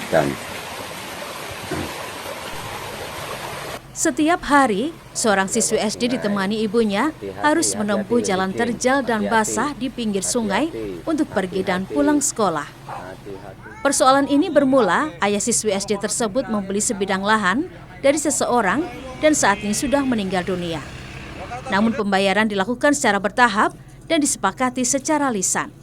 Dan setiap hari, seorang siswi SD ditemani ibunya harus menempuh jalan terjal dan basah di pinggir sungai untuk pergi dan pulang sekolah. Persoalan ini bermula, ayah siswi SD tersebut membeli sebidang lahan dari seseorang dan saat ini sudah meninggal dunia. Namun pembayaran dilakukan secara bertahap dan disepakati secara lisan.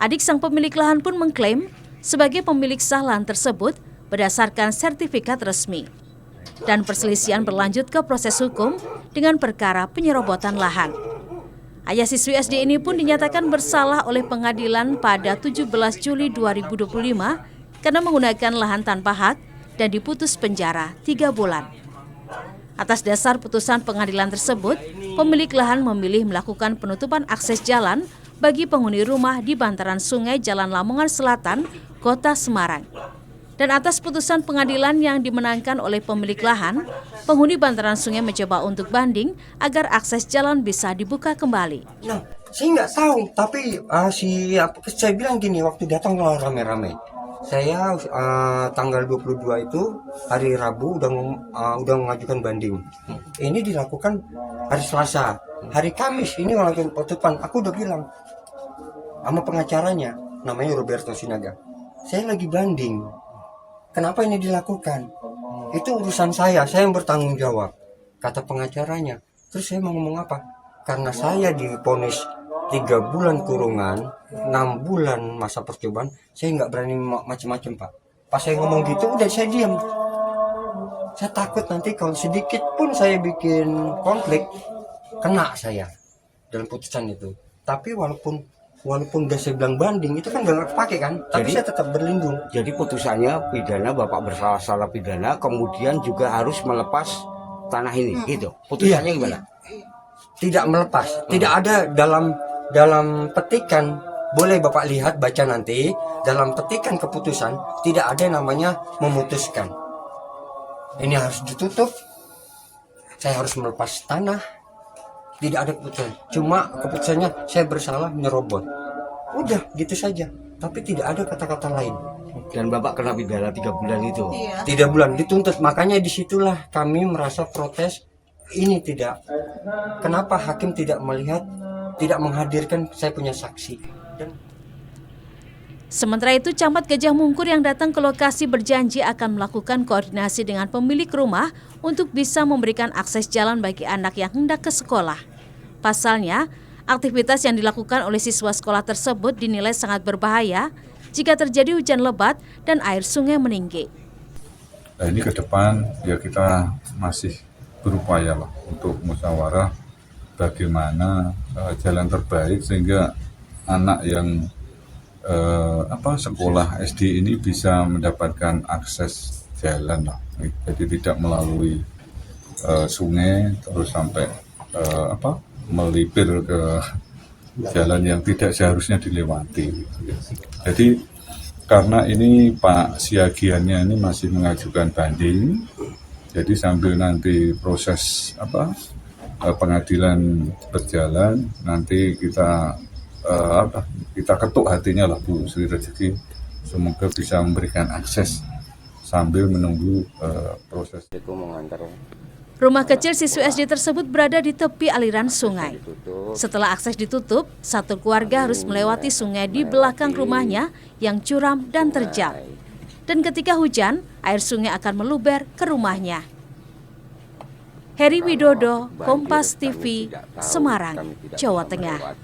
Adik sang pemilik lahan pun mengklaim sebagai pemilik sah lahan tersebut berdasarkan sertifikat resmi. Dan perselisihan berlanjut ke proses hukum dengan perkara penyerobotan lahan. Ayah siswi SD ini pun dinyatakan bersalah oleh pengadilan pada 17 Juli 2025 karena menggunakan lahan tanpa hak dan diputus penjara 3 bulan. Atas dasar putusan pengadilan tersebut, pemilik lahan memilih melakukan penutupan akses jalan bagi penghuni rumah di bantaran sungai Jalan Lamongan Selatan, Kota Semarang. Dan atas putusan pengadilan yang dimenangkan oleh pemilik lahan, penghuni bantaran sungai mencoba untuk banding agar akses jalan bisa dibuka kembali. Nah, saya nggak tahu, tapi saya bilang gini, waktu datang rame-rame. Saya tanggal 22 itu hari Rabu udah mengajukan banding. Ini dilakukan hari Selasa. Hari Kamis ini melakukan putusan. Aku udah bilang sama pengacaranya, namanya Roberto Sinaga. Saya lagi banding. Kenapa ini dilakukan? Itu urusan saya yang bertanggung jawab, kata pengacaranya. Terus saya mau ngomong apa? Karena saya divonis 3 bulan kurungan, 6 bulan masa percobaan, saya nggak berani macam-macam, Pak. Pas saya ngomong gitu, udah saya diam. Saya takut nanti kalau sedikit pun saya bikin konflik, kena saya dalam putusan itu. Tapi walaupun udah saya bilang banding, itu kan nggak kepake kan, tapi saya tetap berlindung. jadi putusannya pidana, Bapak bersalah pidana, kemudian juga harus melepas tanah ini, gitu. Putusannya gimana? Tidak melepas, tidak ada dalam petikan. Boleh Bapak lihat, baca nanti dalam petikan keputusan tidak ada namanya memutuskan. Ini harus ditutup. Saya harus melepas tanah. Tidak ada keputusan. Cuma keputusannya saya bersalah menyerobot. Udah gitu saja. Tapi tidak ada kata-kata lain. Dan Bapak kena pidana 3 bulan itu. 3 bulan dituntut. Makanya disitulah kami merasa protes. Ini tidak. Kenapa hakim tidak melihat, tidak menghadirkan saya punya saksi. Sementara itu, Camat Gajah Mungkur yang datang ke lokasi berjanji akan melakukan koordinasi dengan pemilik rumah untuk bisa memberikan akses jalan bagi anak yang hendak ke sekolah. Pasalnya, aktivitas yang dilakukan oleh siswa sekolah tersebut dinilai sangat berbahaya jika terjadi hujan lebat dan air sungai meninggi. Nah, ini ke depan ya kita masih berupaya lah untuk musyawarah bagaimana jalan terbaik sehingga anak yang sekolah SD ini bisa mendapatkan akses jalan lah. Jadi tidak melalui sungai terus sampai melipir ke jalan yang tidak seharusnya dilewati. Jadi karena ini Pak Siagiannya ini masih mengajukan banding, jadi sambil nanti proses pengadilan berjalan, nanti kita ketuk hatinya lah Bu Sri Rezeki, semoga bisa memberikan akses sambil menunggu proses. Rumah kecil siswi SD tersebut berada di tepi aliran sungai. Setelah akses ditutup, satu keluarga harus melewati sungai di belakang rumahnya yang curam dan terjal. Dan ketika hujan, air sungai akan meluber ke rumahnya. Heri Widodo, Kompas TV, Semarang, Jawa Tengah.